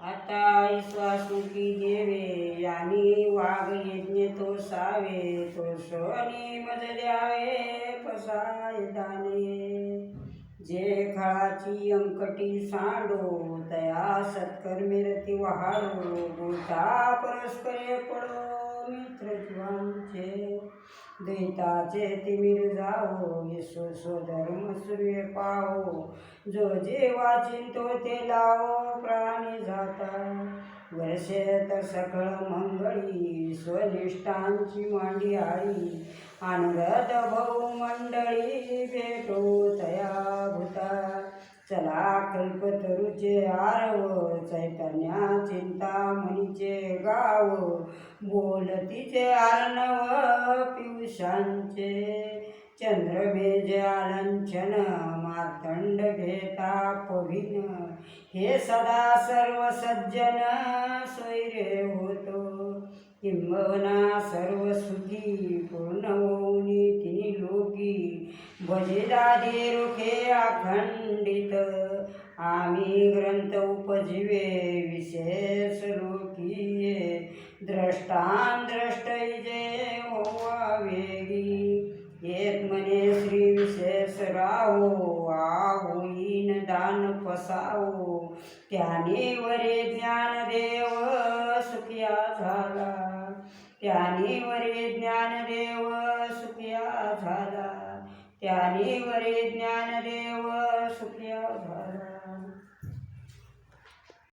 आता ईश्वासुकी देवे यांनी वाघ यज्ञ तो सावे तो सोनी मज द्यावे पसाय दाने जे खळाची अंकटी सांडो तया सत्कर्मेरती वहाडो बोलता परस्परे पडो मित्र जीवांचे दैताचे तिमिर जावो येसो स्वधर्म सूर्य पावो जो जेवा चिंतो ते लावो प्राणी जाता वर्षेत सकळ मंगळी स्वनिष्ठांची मांडी आळी अनुरत भाऊ मंडळी भेटो तया भूता चला कल्पतरुचे आरव चैतन्या चिंतामणीचे गाव बोलतीचे आर्णव पियुषांचे चंद्रमेज आलंछन मार्तंड घेता पभिन हे सदा सर्व सज्जन स्वैर्य होतो किंबहुना सर्व सुखी पूर्ण होऊनी तिनी लोकी भजिदादी रुखे अखंडित आम्ही ग्रंथ उपजीवे विशेष लोकीये द्रष्टान द्रष्टैजे होवा वेगी येत मने श्री विशेष राहो होईन दान पसावो त्याने वरे ज्ञानदेव सुखिया झाला त्याने वरे ज्ञानदेव सुखिया झाला त्याने वरे ज्ञानदेव सुखिया झाला।